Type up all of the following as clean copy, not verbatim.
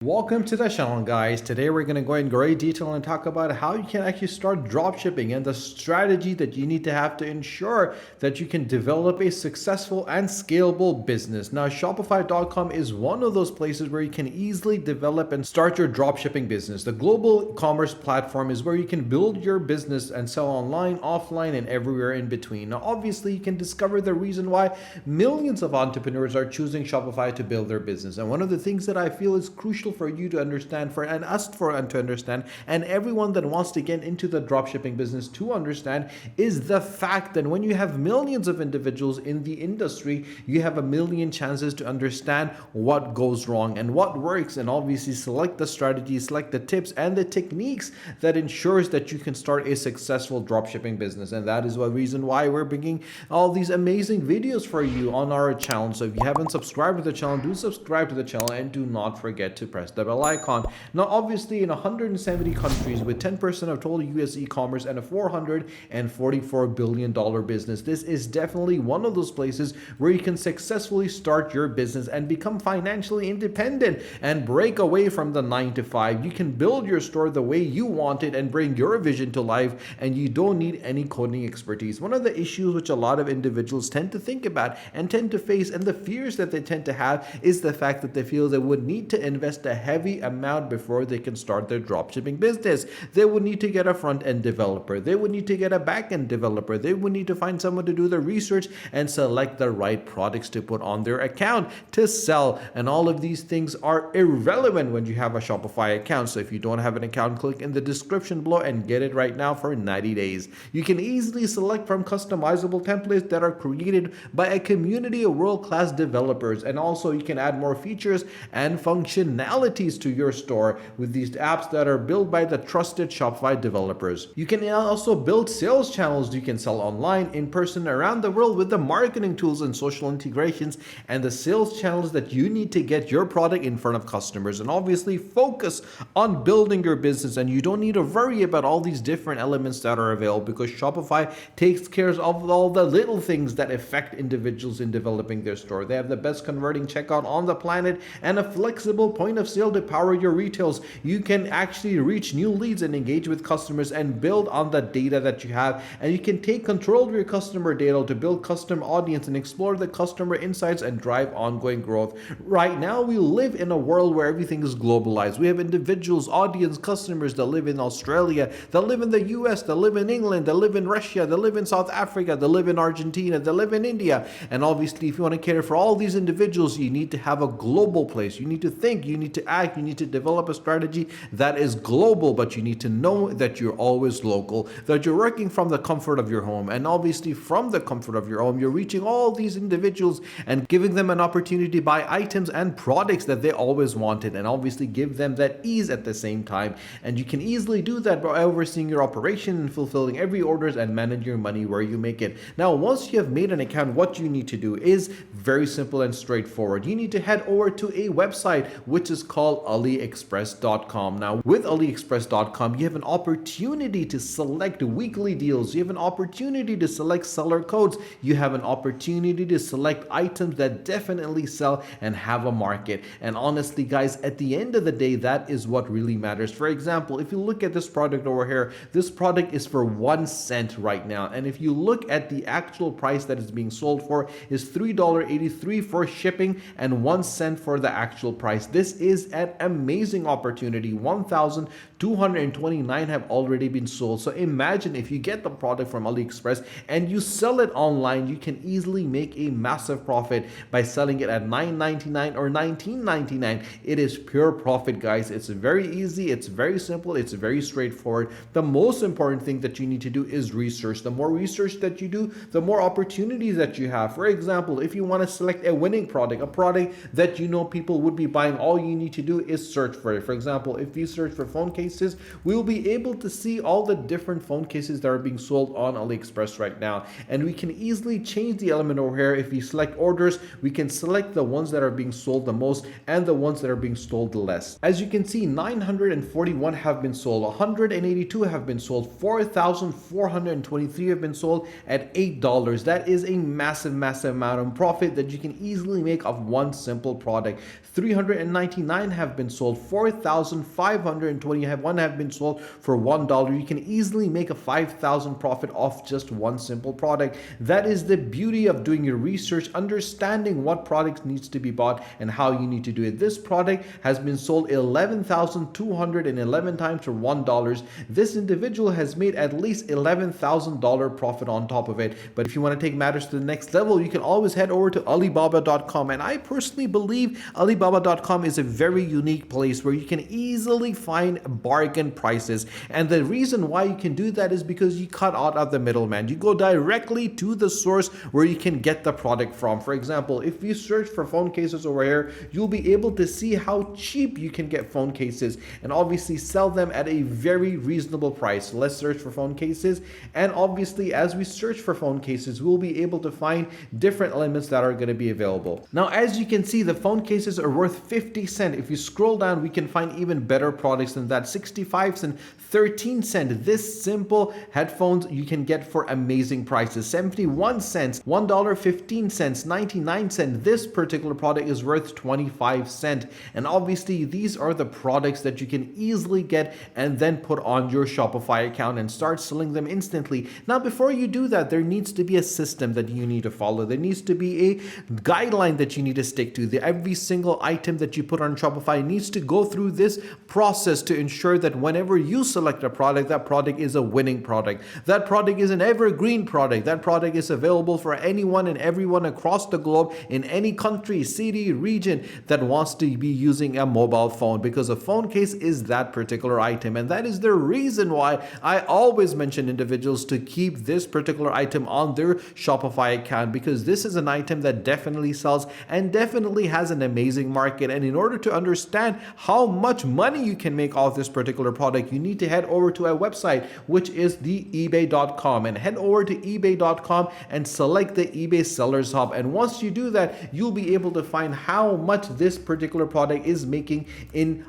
Welcome to the channel, guys. Today we're going to go in great detail and talk about how you can actually start dropshipping and the strategy that you need to have to ensure that you can develop a successful and scalable business. Now, Shopify.com is one of those places where you can easily develop and start your dropshipping business. The global commerce platform is where you can build your business and sell online, offline, and everywhere in between. Now, obviously, you can discover the reason why millions of entrepreneurs are choosing Shopify to build their business. And one of the things that I feel is crucial for you to understand, and to understand, and everyone that wants to get into the dropshipping business to understand, is the fact that when you have millions of individuals in the industry, you have a million chances to understand what goes wrong and what works, and obviously select the strategies, select the tips and the techniques that ensures that you can start a successful dropshipping business. And that is the reason why we're bringing all these amazing videos for you on our channel. So if you haven't subscribed to the channel, do subscribe to the channel and do not forget to press the bell icon. Now, obviously, in 170 countries with 10% of total US e-commerce and a $444 billion business, this is definitely one of those places where you can successfully start your business and become financially independent and break away from the 9 to 5. You can build your store the way you want it and bring your vision to life, and you don't need any coding expertise. One of the issues which a lot of individuals tend to think about and tend to face, and the fears that they tend to have, is the fact that they feel they would need to invest a heavy amount before they can start their dropshipping business. They would need to get a front-end developer. They would need to get a back-end developer. They would need to find someone to do the research and select the right products to put on their account to sell. And all of these things are irrelevant when you have a Shopify account. So if you don't have an account, click in the description below and get it right now for 90 days. You can easily select from customizable templates that are created by a community of world-class developers. And also you can add more features and functionalities to your store with these apps that are built by the trusted Shopify developers. You can also build sales channels you can sell online, in person, around the world with the marketing tools and social integrations and the sales channels that you need to get your product in front of customers. And obviously focus on building your business, and you don't need to worry about all these different elements that are available, because Shopify takes care of all the little things that affect individuals in developing their store. They have the best converting checkout on the planet and a flexible point of sale to power your retails. You can actually reach new leads and engage with customers and build on the data that you have, and you can take control of your customer data to build custom audience and explore the customer insights and drive ongoing growth. Right now we live in a world where everything is globalized. We have individuals, audience, customers that live in Australia, that live in the US, that live in England, that live in Russia, that live in South Africa, that live in Argentina, that live in India. And obviously if you want to cater for all these individuals, you need to have a global place. You need to think, you need to act, you need to develop a strategy that is global, but you need to know that you're always local, that you're working from the comfort of your home. And obviously from the comfort of your home, you're reaching all these individuals and giving them an opportunity to buy items and products that they always wanted, and obviously give them that ease at the same time. And you can easily do that by overseeing your operation and fulfilling every orders and manage your money where you make it. Now, once you have made an account, what you need to do is very simple and straightforward. You need to head over to a website which is called AliExpress.com. Now, with AliExpress.com, you have an opportunity to select weekly deals. You have an opportunity to select seller codes. You have an opportunity to select items that definitely sell and have a market. And honestly, guys, at the end of the day, that is what really matters. For example, if you look at this product over here, this product is for 1 cent right now. And if you look at the actual price that it's being sold for, is $3.83 for shipping and 1 cent for the actual price. This is an amazing opportunity. 1,229 have already been sold. So imagine if you get the product from AliExpress and you sell it online, you can easily make a massive profit by selling it at $9.99 or $19.99. It is pure profit, guys. It's very easy. It's very simple. It's very straightforward. The most important thing that you need to do is research. The more research that you do, the more opportunities that you have. For example, if you want to select a winning product, a product that you know people would be buying, all you need to do is search for it. For example, if you search for phone cases, we will be able to see all the different phone cases that are being sold on AliExpress right now. And we can easily change the element over here. If we select orders, we can select the ones that are being sold the most and the ones that are being sold the less. As you can see, 941 have been sold, 182 have been sold, 4,423 have been sold at $8. That is a massive amount of profit that you can easily make off one simple product. 399 $4,099 have been sold, 4,521 have been sold for $1. You can easily make a 5,000 profit off just one simple product. That is the beauty of doing your research, understanding what products needs to be bought and how you need to do it. This product has been sold 11,211 times for $1. This individual has made at least $11,000 profit on top of it. But if you want to take matters to the next level, you can always head over to Alibaba.com. And I personally believe Alibaba.com is a very unique place where you can easily find bargain prices. And the reason why you can do that is because you cut out of the middleman. You go directly to the source where you can get the product from. For example, if you search for phone cases over here, you'll be able to see how cheap you can get phone cases and obviously sell them at a very reasonable price. Let's search for phone cases, and obviously as we search for phone cases, we'll be able to find different elements that are going to be available. Now, as you can see, the phone cases are worth 50 cents. If you scroll down, we can find even better products than that. 65 cents, 13 cents. This simple headphones you can get for amazing prices. 71 cents, $1.15, 99 cents. This particular product is worth 25 cents. And obviously these are the products that you can easily get and then put on your Shopify account and start selling them instantly. Now, before you do that, there needs to be a system that you need to follow. There needs to be a guideline that you need to stick to. Every single item that you put on Shopify needs to go through this process to ensure that whenever you select a product, that product is a winning product. That product is an evergreen product. That product is available for anyone and everyone across the globe in any country, city, region that wants to be using a mobile phone, because a phone case is that particular item. And that is the reason why I always mention individuals to keep this particular item on their Shopify account, because this is an item that definitely sells and definitely has an amazing market. And in order to understand how much money you can make off this particular product, you need to head over to a website, which is the ebay.com, and head over to ebay.com and select the eBay Sellers Hub. And once you do that, you'll be able to find how much this particular product is making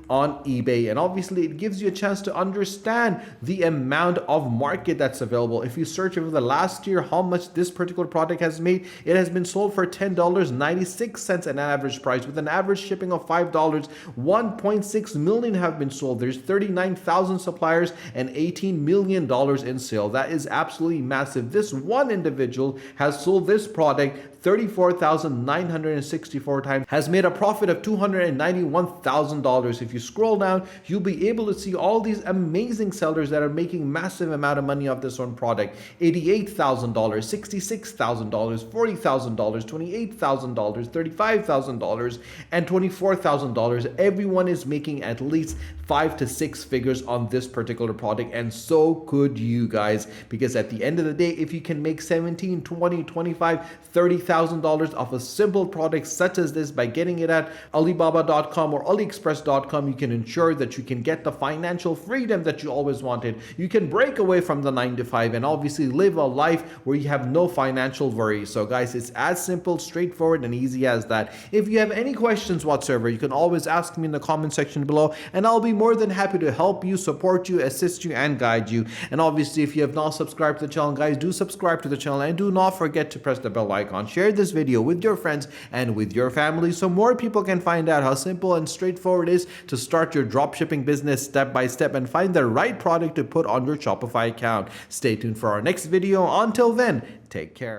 on eBay. And obviously it gives you a chance to understand the amount of market that's available. If you search over the last year how much this particular product has made, it has been sold for $10.96 at an average price, with an average shipping of $5. 1.6 million have been sold. There's 39,000 suppliers and $18 million in sale. That is absolutely massive. This one individual has sold this product 34,964 times, has made a profit of $291,000. If you scroll down, you'll be able to see all these amazing sellers that are making massive amount of money off this one product. $88,000, $66,000, $40,000, $28,000, $35,000, and $24,000. Everyone is making at least 5 to 6 figures on this particular product, and so could you guys, because at the end of the day, if you can make 17, 20, 25, $30,000 off a simple product such as this by getting it at Alibaba.com or AliExpress.com, you can ensure that you can get the financial freedom that you always wanted. You can break away from the 9 to 5 and obviously live a life where you have no financial worries. So guys, it's as simple, straightforward, and easy as that. If you have any questions whatsoever, you can always ask me in the comment section below, and I'll be more than happy to help you, support you, assist you, and guide you. And obviously, if you have not subscribed to the channel, guys, do subscribe to the channel, and do not forget to press the bell icon. Share this video with your friends and with your family so more people can find out how simple and straightforward it is to start your dropshipping business step by step and find the right product to put on your Shopify account. Stay tuned for our next video. Until then, take care.